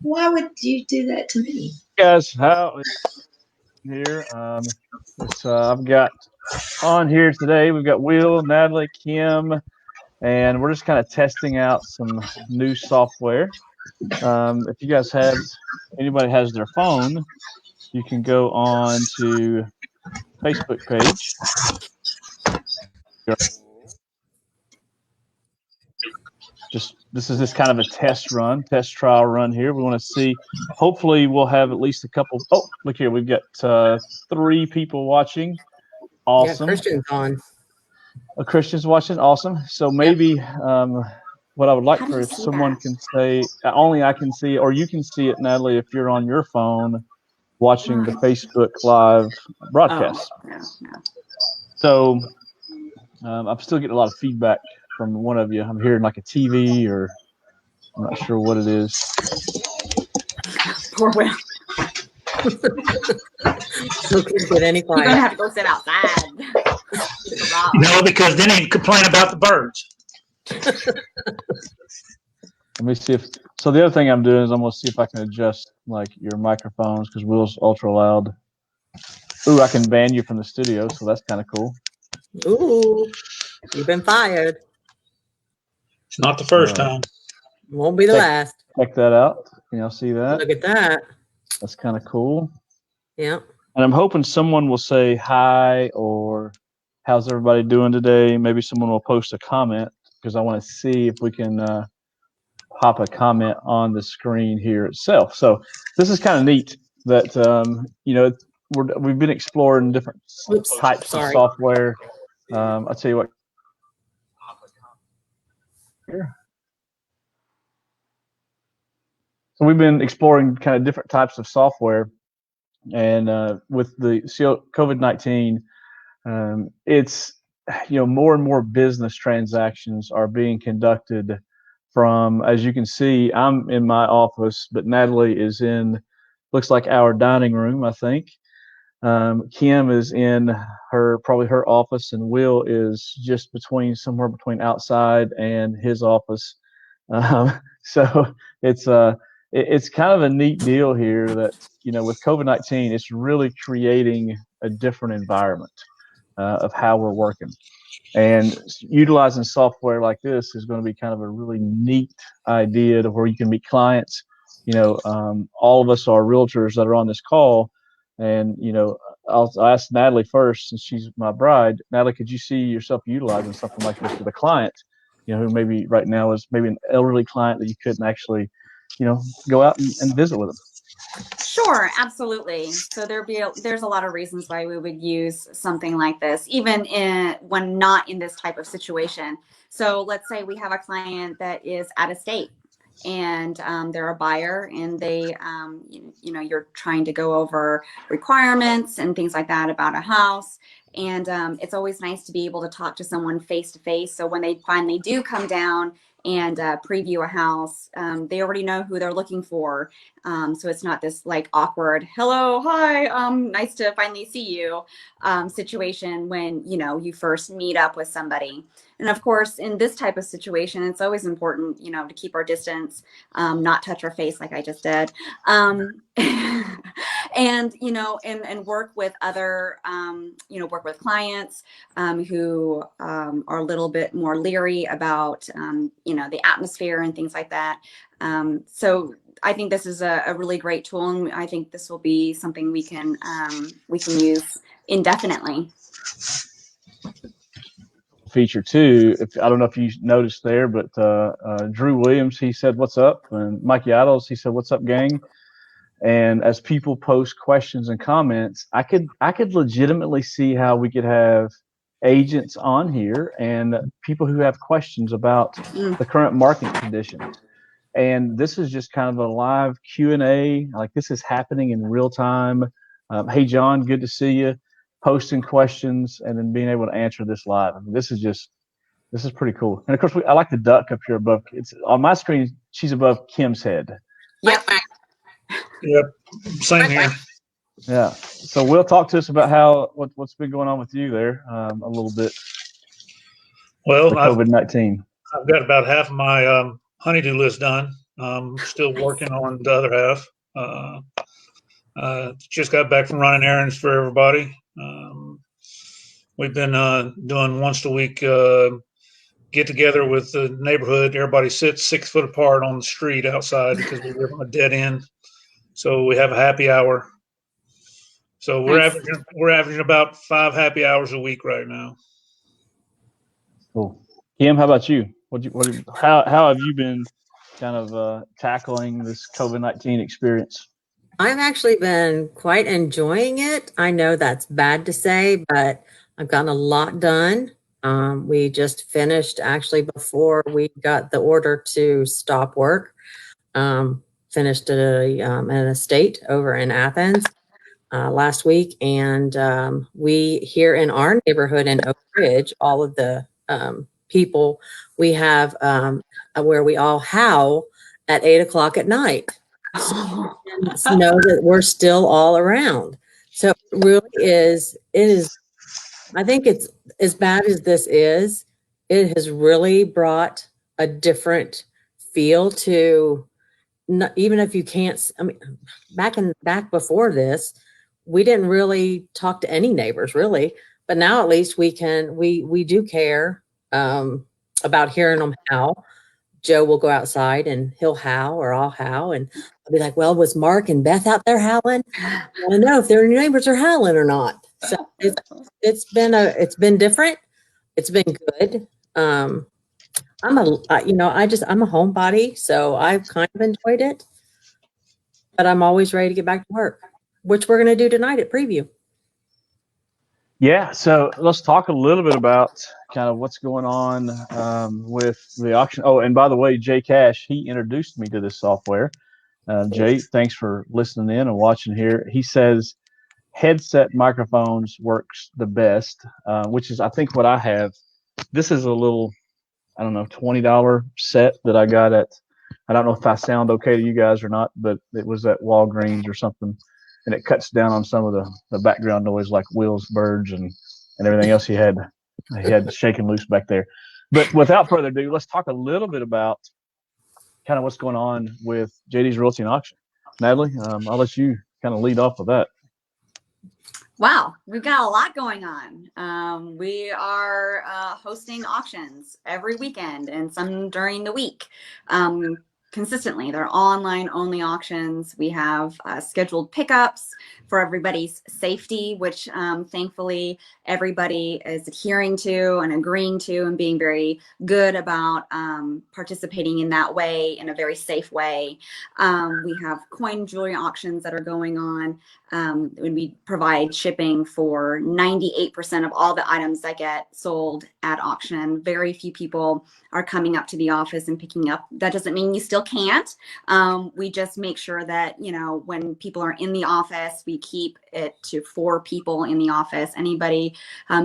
Why would you do that to me? Guys, how here? I've got on here today. We've got Will, Natalie, Kim, and we're just kind of testing out some new software. If you guys have anybody has their phone, you can go on to Facebook page. Just this is just kind of a test trial run here. We want to see. Hopefully, we'll have at least a couple. Oh, look here, we've got 3 people watching. Yeah, Awesome. Christian's on. A Christian's watching. Awesome. So maybe what I would like for if someone can say only I can see, or you can see it, Natalie, if you're on your phone watching the Facebook Live broadcast. No. So I'm still getting a lot of feedback from one of you. I'm hearing like a TV, or I'm not sure what it is. Poor Will. Who can get any You're gonna quiet? have to go sit outside. No, because then he complain about the birds. Let me see if. So the other thing I'm doing is I'm gonna see if I can adjust like your microphones because Will's ultra loud. Ooh, I can ban you from the studio, so that's kind of cool. Ooh, you've been fired. It's not the first time. Won't be the last. Check that out. Can y'all see that? Look at that. That's kind of cool. Yeah. And I'm hoping someone will say hi or how's everybody doing today. Maybe someone will post a comment because I want to see if we can pop a comment on the screen here itself. So this is kind of neat that we've been exploring different types of software. I'll tell you what. Here. So we've been exploring kind of different types of software, and with the COVID-19, it's more and more business transactions are being conducted from, as you can see, I'm in my office, but Natalie is in, looks like our dining room, I think. Kim is in probably her office, and Will is just somewhere between outside and his office. So it's kind of a neat deal here that, with COVID-19, it's really creating a different environment of how we're working. And utilizing software like this is going to be kind of a really neat idea to where you can meet clients. All of us are realtors that are on this call. And, I'll ask Natalie first, since she's my bride. Natalie, could you see yourself utilizing something like this with a client, who maybe right now is maybe an elderly client that you couldn't actually go out and visit with them? Sure, absolutely. So there's a lot of reasons why we would use something like this, even when not in this type of situation. So let's say we have a client that is out of state, and they're a buyer, and they, you're trying to go over requirements and things like that about a house. And it's always nice to be able to talk to someone face to face. So when they finally do come down and preview a house, they already know who they're looking for. So it's not this like awkward, hello, hi, nice to finally see you situation when, you first meet up with somebody. And of course, in this type of situation, it's always important, to keep our distance, not touch our face like I just did. And, and work with other, work with clients who are a little bit more leery about, the atmosphere and things like that. So I think this is a really great tool, and I think this will be something we can use indefinitely. Feature too, I don't know if you noticed there, but Drew Williams, he said, "What's up?" And Mike Yaddles, he said, "What's up, gang?" And as people post questions and comments, I could legitimately see how we could have agents on here and people who have questions about the current market conditions. And this is just kind of a live Q&A. Like, this is happening in real time. Hey, John, good to see you. Posting questions and then being able to answer this live. I mean, this is pretty cool. And of course, I like the duck up here above. It's on my screen. She's above Kim's head. Yep. Yep. Same here. Yeah. So Will, talk to us about what's been going on with you there a little bit. Well, COVID-19. I've got about half of my honeydew list done. Still working on the other half. Just got back from running errands for everybody. We've been doing once a week get together with the neighborhood. Everybody sits 6 foot apart on the street outside because we live on a dead end. So we have a happy hour. So Nice. we're averaging about 5 happy hours a week right now. Cool. Kim, how about you? How have you been kind of tackling this COVID-19 experience? I've actually been quite enjoying it. I know that's bad to say, but I've gotten a lot done. We just finished actually before we got the order to stop work. Finished at an estate over in Athens last week, and we here in our neighborhood in Oak Ridge, all of the people we have where we all howl at 8 o'clock at night. So know that we're still all around. So it really is. It is. I think it's as bad as this is. It has really brought a different feel to. Even if you can't. I mean, back before this, we didn't really talk to any neighbors really. But now at least we can. We do care about hearing them howl. Joe will go outside and he'll howl or I'll howl and I'll be like, well, was Mark and Beth out there howling? I want to know if their neighbors are howling or not. So it's been different. It's been good. I'm a homebody, so I've kind of enjoyed it, but I'm always ready to get back to work, which we're going to do tonight at preview. Yeah, so let's talk a little bit about kind of what's going on with the auction. Oh, and by the way, Jay Cash, he introduced me to this software. Jay, thanks for listening in and watching here. He says headset microphones works the best, which is I think what I have. This is a little, I don't know, $20 set that I got at. I don't know if I sound okay to you guys or not, but it was at Walgreens or something. And it cuts down on some of the background noise like wheels, birds, and everything else he had shaking loose back there. But without further ado, let's talk a little bit about kind of what's going on with JD's Realty and Auction. Natalie, I'll let you kind of lead off with that. Wow, we've got a lot going on. We are hosting auctions every weekend and some during the week. Consistently, they're online only auctions. We have scheduled pickups for everybody's safety, which thankfully everybody is adhering to and agreeing to and being very good about participating in that way, in a very safe way. We have coin jewelry auctions that are going on. When we provide shipping for 98% of all the items that get sold at auction. Very few people are coming up to the office and picking up. That doesn't mean you still can't. We just make sure that, when people are in the office, we keep it to 4 people in the office. Anybody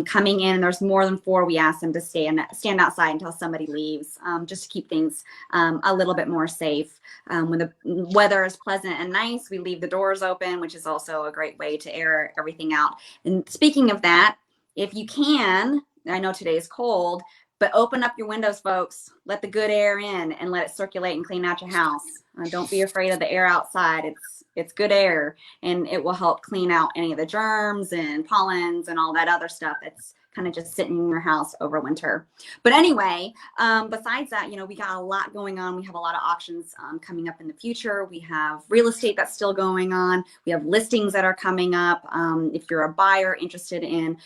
coming in, and there's more than 4, we ask them to stand outside until somebody leaves, just to keep things a little bit more safe. When the weather is pleasant and nice, we leave the doors open, which is also a great way to air everything out. And speaking of that, if you can, I know today is cold, but open up your windows, folks. Let the good air in and let it circulate and clean out your house. Don't be afraid of the air outside. It's good air, and it will help clean out any of the germs and pollens and all that other stuff that's kind of just sitting in your house over winter. But anyway, besides that, we got a lot going on. We have a lot of auctions coming up in the future. We have real estate that's still going on. We have listings that are coming up. If you're a buyer interested in,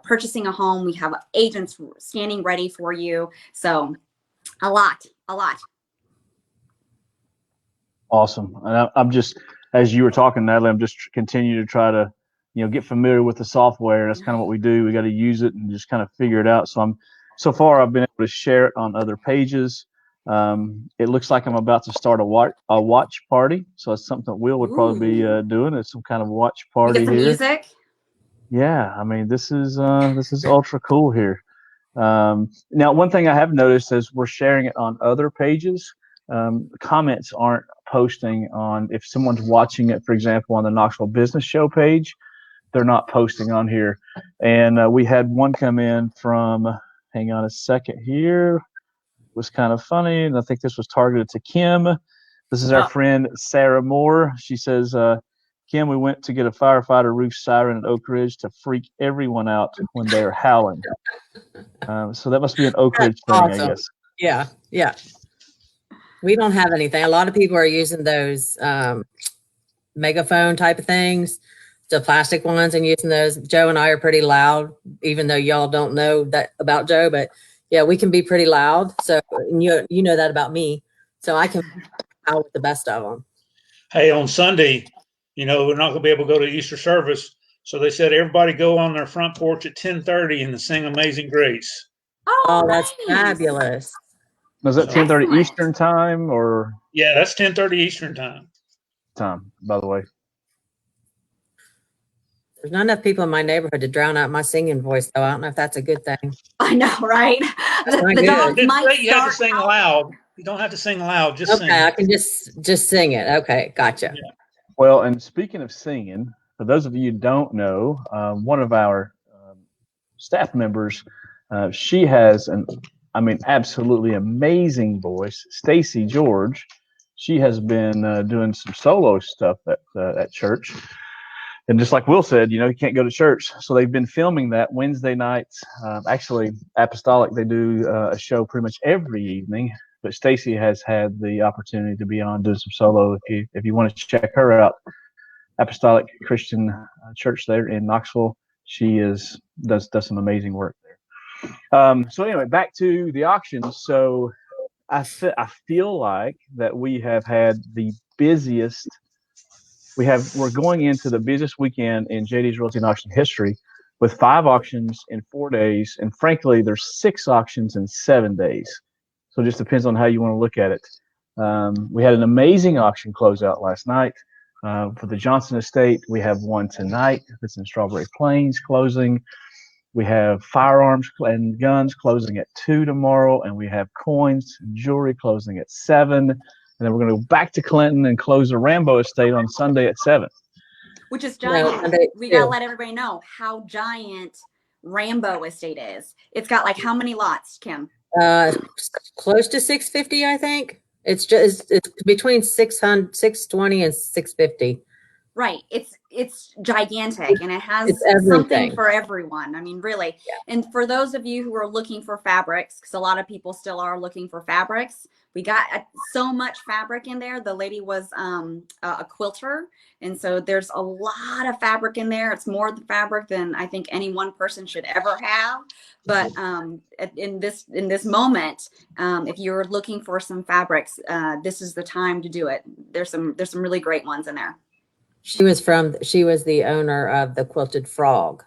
purchasing a home, we have agents standing ready for you. So a lot. Awesome. And I'm just, as you were talking, Natalie, I'm just continue to try to, get familiar with the software. That's kind of what we do. We got to use it and just kind of figure it out. So far I've been able to share it on other pages. It looks like I'm about to start a watch party. So it's something that Will would probably be doing. It's some kind of watch party we get some here. Music. Yeah. I mean, this is ultra cool here. Now, one thing I have noticed is we're sharing it on other pages. Comments aren't posting on, if someone's watching it, for example, on the Knoxville Business Show page, they're not posting on here. And we had one come in from, hang on a second here. was kind of funny, and I think this was targeted to Kim. This is our friend Sarah Moore. She says, Kim, we went to get a firefighter roof siren at Oak Ridge to freak everyone out when they are howling. So that must be an Oak Ridge thing, Awesome. I guess. Yeah, yeah. We don't have anything. A lot of people are using those megaphone type of things, the plastic ones, and using those. Joe and I are pretty loud, even though y'all don't know that about Joe, but yeah, we can be pretty loud. So you know that about me. So I can howl with the best of them. Hey, on Sunday, we're not going to be able to go to Easter service. So they said everybody go on their front porch at 10:30 and sing Amazing Grace. Oh, that's nice. fabulous. Was that 10:30 Excellent. Eastern time or? Yeah, that's 10:30 Eastern time. By the way. There's not enough people in my neighborhood to drown out my singing voice, though. I don't know if that's a good thing. I know, right? That's not The good. dogs Didn't might say you had to start sing howling. loud. You don't have to sing loud. Just Okay, sing. I can just sing it. Okay, gotcha. Yeah. Well, and speaking of singing, for those of you who don't know, one of our staff members, she has absolutely amazing voice, Stacy George. She has been doing some solo stuff at church. And just like Will said, you can't go to church. So they've been filming that Wednesday nights. Actually, Apostolic, they do a show pretty much every evening. But Stacy has had the opportunity to be on doing some solo. If you want to check her out, Apostolic Christian Church there in Knoxville, she does some amazing work there. So anyway, back to the auctions. So I feel like that we have had the busiest. We're going into the busiest weekend in JD's Realty and Auction history, with 5 auctions in 4 days, and frankly, there's 6 auctions in 7 days. So it just depends on how you want to look at it. We had an amazing auction closeout last night for the Johnson Estate. We have one tonight that's in Strawberry Plains closing. We have firearms and guns closing at 2 tomorrow, and we have coins and jewelry closing at 7. And then we're going to go back to Clinton and close the Rambo Estate on Sunday at 7. Which is No, giant. Sunday We too. got to let everybody know how giant Rambo Estate is. It's got like how many lots, Kim? Close to 650, I think. It's between 620 and 650. Right. It's gigantic, and it has It's everything. something for everyone. I mean, really. Yeah. And for those of you who are looking for fabrics, because a lot of people still are looking for fabrics, we got so much fabric in there. The lady was a quilter, and so there's a lot of fabric in there. It's more fabric than I think any one person should ever have. But in this moment, if you're looking for some fabrics, this is the time to do it. There's some really great ones in there. She was the owner of the Quilted Frog.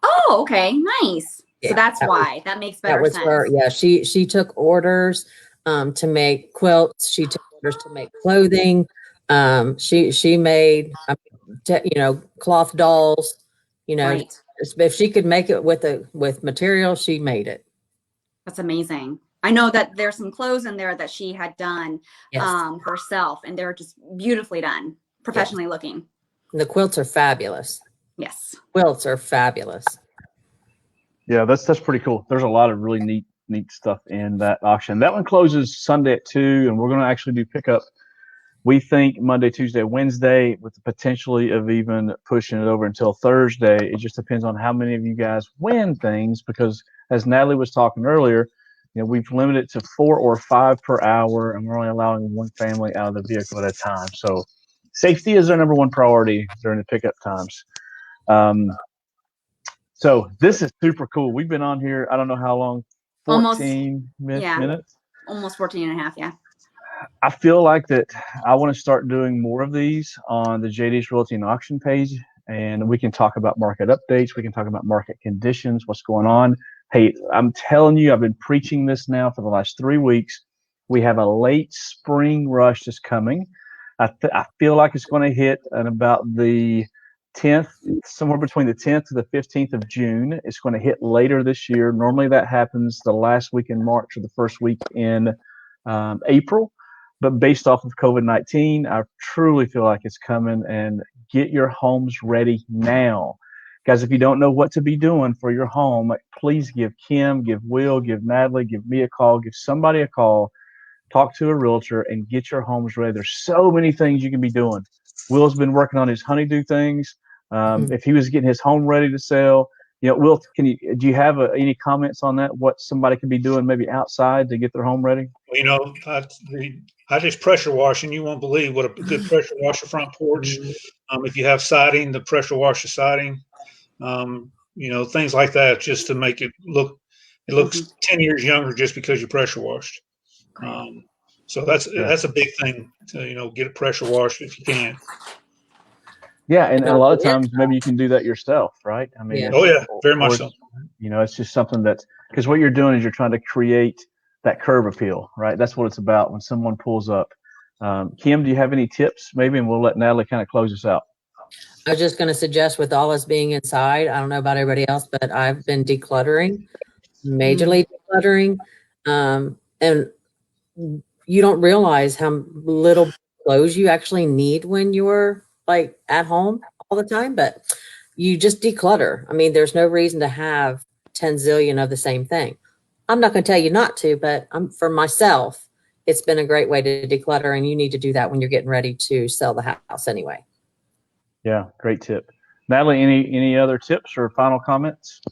Oh, okay, nice. Yeah, So that's why that makes better sense. Her. Yeah, she took orders to make quilts. She took orders to make clothing. She made cloth dolls. Right. If she could make it with material, she made it. That's amazing. I know that there's some clothes in there that she had done herself, and they're just beautifully done, professionally looking. And the quilts are fabulous. Yes. Quilts are fabulous. Yeah, that's pretty cool. There's a lot of really neat stuff in that auction. That one closes Sunday at 2, and we're going to actually do pickup. We think Monday, Tuesday, Wednesday, with the potentially of even pushing it over until Thursday. It just depends on how many of you guys win things, because as Natalie was talking earlier, we've limited it to 4 or 5 per hour, and we're only allowing one family out of the vehicle at a time. So safety is our number one priority during the pickup times. So this is super cool. We've been on here, I don't know how long, 14 minutes? Almost 14 and a half, yeah. I feel like that I want to start doing more of these on the JD's Realty and Auction page, and we can talk about market updates. We can talk about market conditions, what's going on. Hey, I'm telling you, I've been preaching this now for the last 3 weeks. We have a late spring rush that's coming. I feel like it's going to hit at about the 10th, somewhere between the 10th to the 15th of June. It's going to hit later this year. Normally that happens the last week in March or the first week in April. But based off of COVID-19, I truly feel like it's coming, and get your homes ready now. Guys, if you don't know what to be doing for your home, please give Kim, give Will, give Natalie, give me a call, give somebody a call, talk to a realtor, and get your homes ready. There's so many things you can be doing. Will's been working on his honeydew things. If he was getting his home ready to sell, Will, do you have any comments on that? What somebody could be doing maybe outside to get their home ready? I just pressure wash, and you won't believe what a good pressure wash a front porch. If you have siding, the pressure wash the siding. Things like that, just to make it looks 10 years younger just because you pressure washed. So that's a big thing to get it pressure washed if you can. Yeah, and a lot of times maybe you can do that yourself, right? I mean, very much so. It's just something because what you're doing is you're trying to create that curb appeal, right? That's what it's about when someone pulls up. Kim, do you have any tips maybe? And we'll let Natalie kind of close us out. I was just going to suggest, with all us being inside, I don't know about everybody else, but I've been decluttering, majorly decluttering. And you don't realize how little clothes you actually need when you're like at home all the time, but you just declutter. I mean, there's no reason to have 10 zillion of the same thing. I'm not going to tell you not to, but for myself, it's been a great way to declutter, and you need to do that when you're getting ready to sell the house anyway. Yeah, great tip. Natalie, any other tips or final comments?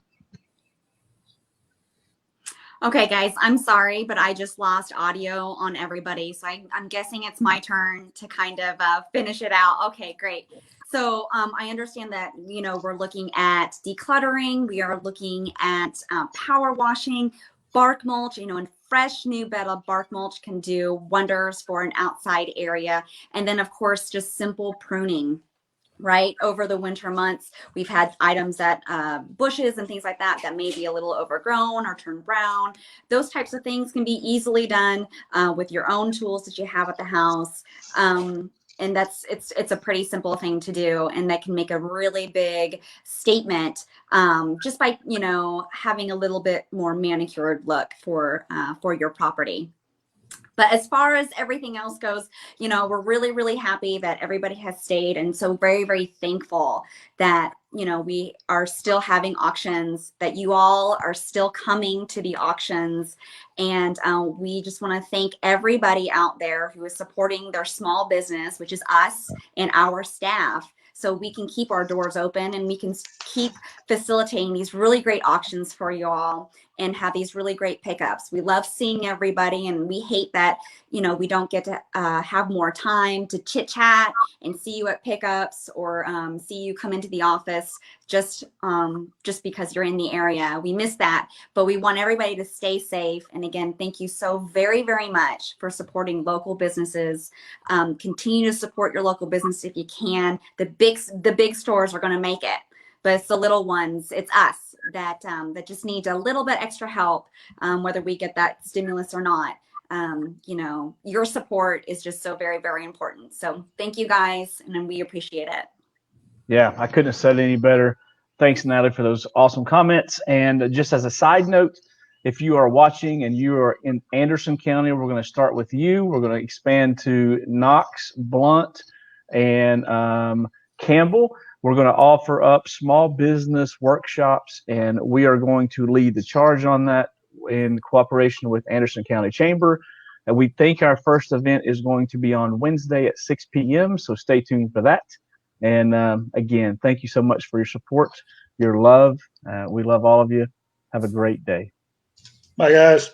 Okay, guys, I'm sorry, but I just lost audio on everybody. So I'm guessing it's my turn to kind of finish it out. Okay, great. So I understand that, we're looking at decluttering. We are looking at power washing, bark mulch, and fresh new bed of bark mulch can do wonders for an outside area. And then, of course, just simple pruning. Right, over the winter months, we've had items that bushes and things like that may be a little overgrown or turn brown. Those types of things can be easily done with your own tools that you have at the house. And it's a pretty simple thing to do, and that can make a really big statement just by having a little bit more manicured look for your property. But as far as everything else goes, we're really, really happy that everybody has stayed, and so very, very thankful that, we are still having auctions, that you all are still coming to the auctions. And we just want to thank everybody out there who is supporting their small business, which is us and our staff, so we can keep our doors open and we can keep facilitating these really great auctions for you all and have these really great pickups. We love seeing everybody, and we hate that, we don't get to have more time to chit chat and see you at pickups or see you come into the office just because you're in the area. We miss that, but we want everybody to stay safe. And again, thank you so very, very much for supporting local businesses. Continue to support your local business if you can. The big stores are going to make it, but it's the little ones, it's us that just need a little bit extra help, whether we get that stimulus or not. Your support is just so very, very important. So thank you guys, and we appreciate it. Yeah, I couldn't have said it any better. Thanks, Natalie, for those awesome comments. And just as a side note, if you are watching and you are in Anderson County, we're going to start with you. We're going to expand to Knox, Blunt, and Campbell. We're going to offer up small business workshops, and we are going to lead the charge on that in cooperation with Anderson County Chamber. And we think our first event is going to be on Wednesday at 6 p.m., so stay tuned for that. And again, thank you so much for your support, your love. We love all of you. Have a great day. Bye, guys.